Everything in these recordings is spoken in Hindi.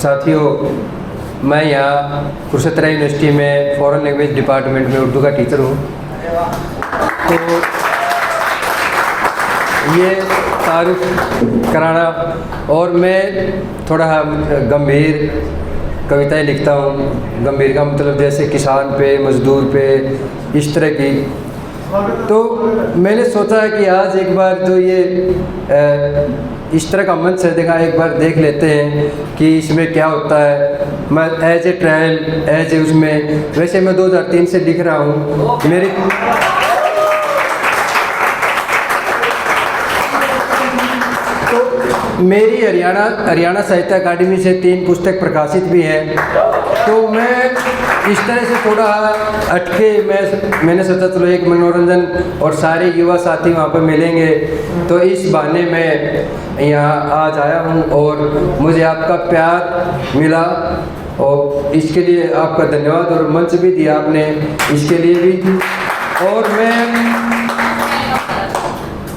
साथियों, मैं यहाँ कुरुक्षेत्र यूनिवर्सिटी में फॉरेन लैंग्वेज डिपार्टमेंट में उर्दू का टीचर हूँ। तो ये तारुफ कराना, और मैं थोड़ा गंभीर कविताएं लिखता हूँ। गंभीर का मतलब जैसे किसान पे, मजदूर पे, इस तरह की। तो मैंने सोचा है कि आज एक बार जो ये इस तरह का मंच है, देखा एक बार देख लेते हैं कि इसमें क्या होता है। मैं as a trial, as a उसमें, वैसे मैं 2003 से लिख रहा हूँ। मेरी हरियाणा साहित्य अकादमी से 3 पुस्तक प्रकाशित भी हैं। तो मैं इस तरह से थोड़ा हटके मैंने सोचा चलो एक मनोरंजन, और सारे युवा साथी वहाँ पर मिलेंगे। तो इस बहाने मैं यहाँ आज आया हूँ और मुझे आपका प्यार मिला, और इसके लिए आपका धन्यवाद, और मंच भी दिया आपने, इसके लिए भी। और मैं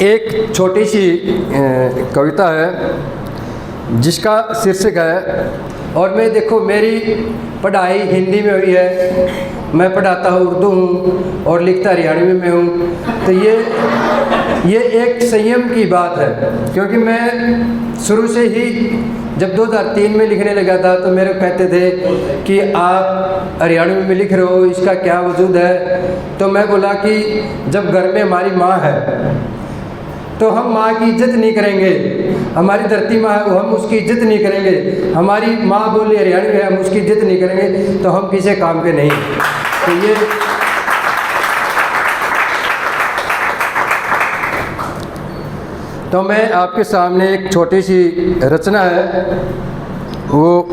एक छोटी सी कविता है जिसका शीर्षक है, और मैं देखो मेरी पढ़ाई हिंदी में हुई है, मैं पढ़ाता हूँ उर्दू हूँ और लिखता हरियाणवी में हूँ। तो ये एक संयम की बात है, क्योंकि मैं शुरू से ही जब 2003 में लिखने लगा था तो मेरे कहते थे कि आप हरियाणवी में लिख रहे हो, इसका क्या वजूद है। तो मैं बोला कि जब घर में हमारी माँ है तो हम माँ की इज्जत नहीं करेंगे, हमारी धरती माँ है हम उसकी इज्जत नहीं करेंगे, हमारी माँ बोली हरियाणवी है हम उसकी इज्जत नहीं करेंगे, तो हम किसी काम के नहीं। तो ये तो मैं आपके सामने एक छोटी सी रचना है, वो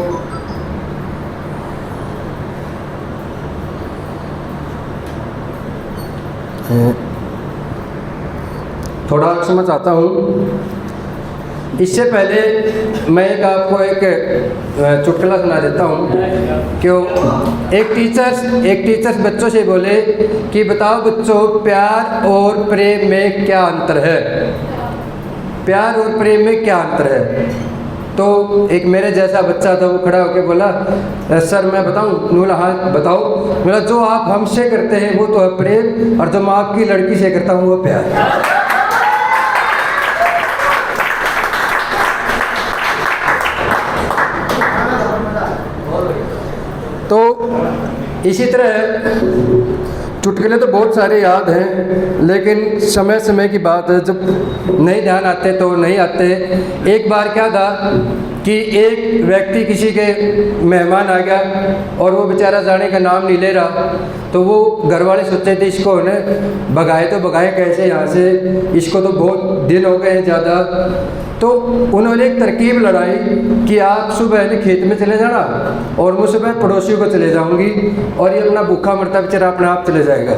थोड़ा समझ आता हूँ। इससे पहले मैं आपको एक चुटकुला सुना देता हूँ। क्यों एक टीचर बच्चों से बोले कि बताओ बच्चों, प्यार और प्रेम में क्या अंतर है? प्यार और प्रेम में क्या अंतर है? तो एक मेरे जैसा बच्चा था, वो खड़ा होकर बोला सर मैं बताऊं? बोला हाँ बताओ। बोला जो आप हमसे करते हैं वो तो है प्रेम, और जो मैं आपकी लड़की से करता हूँ वो प्यार। तो इसी तरह चुटकुले तो बहुत सारे याद हैं, लेकिन समय समय की बात है, जब नहीं ध्यान आते तो नहीं आते। एक बार क्या था कि एक व्यक्ति किसी के मेहमान आ गया और वो बेचारा जाने का नाम नहीं ले रहा। तो वो घर वाले सोचते थे इसको उन्हें भगाए तो भगाए कैसे यहाँ से, इसको तो बहुत दिन हो गए हैं ज़्यादा। तो उन्होंने एक तरकीब लड़ाई कि आप सुबह खेत में चले जाना और मैं सुबह पड़ोसियों को चले जाऊंगी, और ये अपना भूखा मरता बेचारा अपने आप चले जाएगा।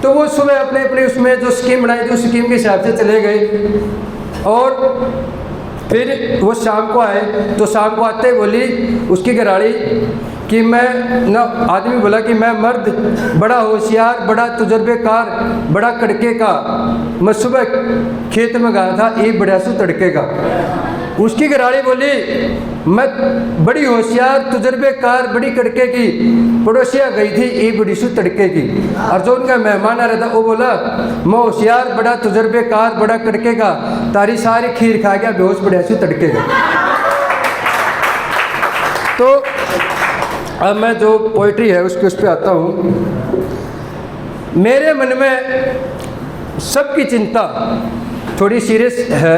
तो वो सुबह अपने अपने उसमें जो स्कीम बनाई थी उस स्कीम के हिसाब से चले गए, और फिर वो शाम को आए। तो शाम को आते बोली उसकी घरवाली कि मैं ना, आदमी बोला कि मैं मर्द बड़ा होशियार, बड़ा तजुर्बेकार, बड़ा कड़के का, मैं सुबह खेत में गया था ये बड़ा सु तड़के का। उसकी घरवाली बोली मैं बड़ी होशियार, तजुर्बेकार, बड़ी कड़के की, पड़ोसिया गई थी ये बड़ी सु तड़के की। और जो उनका मेहमान आ रहा था वो बोला मैं होशियार, बड़ा तजुर्बेकार, बड़ा कड़के का, तारी सारी खीर खा गया बेहोश बड़ा सु तड़के का। तो अब मैं जो पोइट्री है उस पर आता हूँ। मेरे मन में सबकी चिंता, थोड़ी सीरियस है,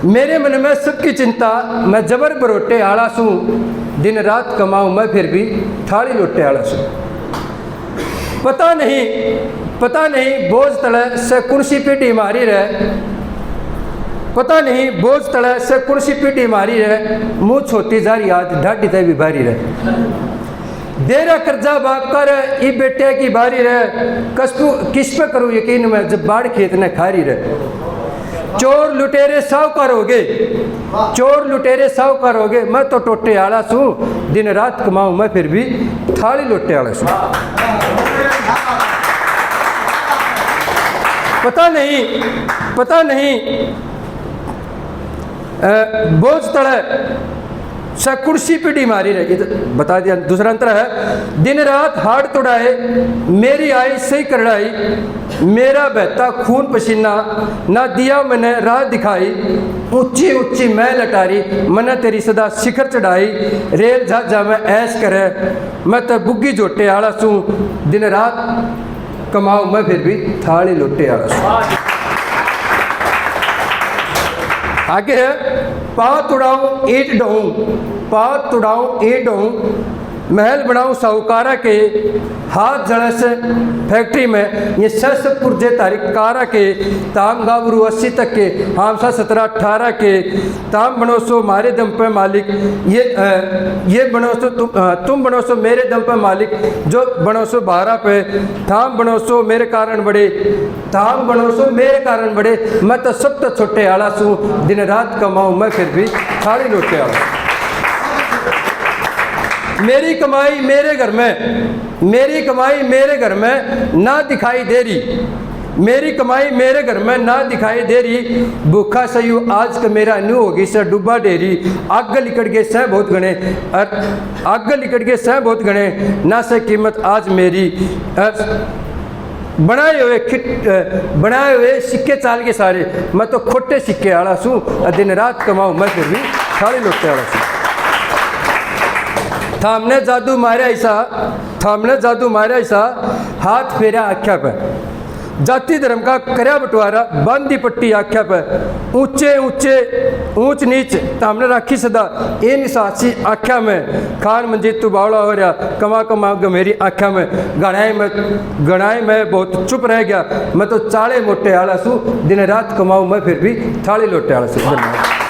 मेरे मन में सबकी चिंता, मैं जबर बरोटे आड़ा सूँ, दिन रात कमाऊँ मैं फिर भी थाली लोटे आड़ा सूँ। पता नहीं बोझ तले से कुर्सी पीटी मारी रहे, पता नहीं बोझ तले से कुर्सी पीटी मारी रहे, मुँह छोती जा रही आज ढाडी तय भी भारी रहे। देरा कर्जा बाप कर ई बेटे की बारी रहे, किस पे करूँ यकीन मैं जब बाढ़ खेत ने खारी रहे। चोर लुटेरे साहूकार हो गए, चोर लुटेरे साहूकार हो गए, मैं तो टोटे आड़ा सूँ, दिन रात कमाऊँ मैं फिर भी थाली लोटे आड़ा सूँ। पता नहीं बोझ तले सा कुर्सी पीढ़ी मारी रही, तो बता दिया। दूसरा अंतर है, दिन रात हाड़ तोड़ाए, मेरी आई सही करड़ाई, मेरा बहता खून पसीना, ना दिया मैंने राह दिखाई, ऊंची ऊंची मैं लटारी, मैंने तेरी सदा शिखर चढ़ाई, रेल जहाजा में ऐश करे, मैं तो बुग्गी जोटे आला सूं, दिन रात कमाऊं मैं फिर भी थाली लोटे आला सूं। आगे है, पाँव तुड़ाऊं ईंट डहूं, पाँव तुड़ाऊं ईंट डहूं, महल बनाऊं साहूकारा के, हाथ जड़े से फैक्ट्री में ये 6 पुर्जे तारीख कारा के, ताम गाबरू 80 तक के, हमसा 17-18 के, ताम बनो सो मारे दम पे मालिक, ये बनो सो तुम बनो सो मेरे दम पे मालिक, जो बनो सो 12 पे, थाम बनो सो मेरे कारण बड़े, थाम बनो सो मेरे कारण बड़े, मैं तो सब तो छोटे आला सूं, दिन रात कमाऊं मैं फिर भी थाली लोटे आला। मेरी कमाई मेरे घर में, मेरी कमाई मेरे घर में ना दिखाई दे रही, मेरी कमाई मेरे घर में ना दिखाई दे रही, भूखा सयू आज का मेरा न्यू होगी सर डूबा डेरी, आग लिकट गए सह बहुत गणे, आग लिकट गए सह बहुत गणे, ना से कीमत आज मेरी, बनाए हुए सिक्के चाल के सारे, मैं तो खोटे सिक्के आला सूं, दिन रात कमाऊं मैं फिर भी थाली लोटे आला सूं। थामने जादू मारे ऐसा, थामने जादू मारे ऐसा, हाथ फेरा आख्या पे, जाति धर्म का करया बंटवारा, बांधी पट्टी आख्या पे, ऊंचे ऊंचे ऊंच नीच थामने राखी सदा, ए निसासी आख्या में, खान मंजीत तू बावला हो रहा, कमा कमा गमेरी आख्या में, गणाए मैं बहुत चुप रह गया, मैं तो चाले मोटे आला सूं, दिन रात कमाऊं मैं फिर भी थाली लोटे आला सूं। धन्यवाद।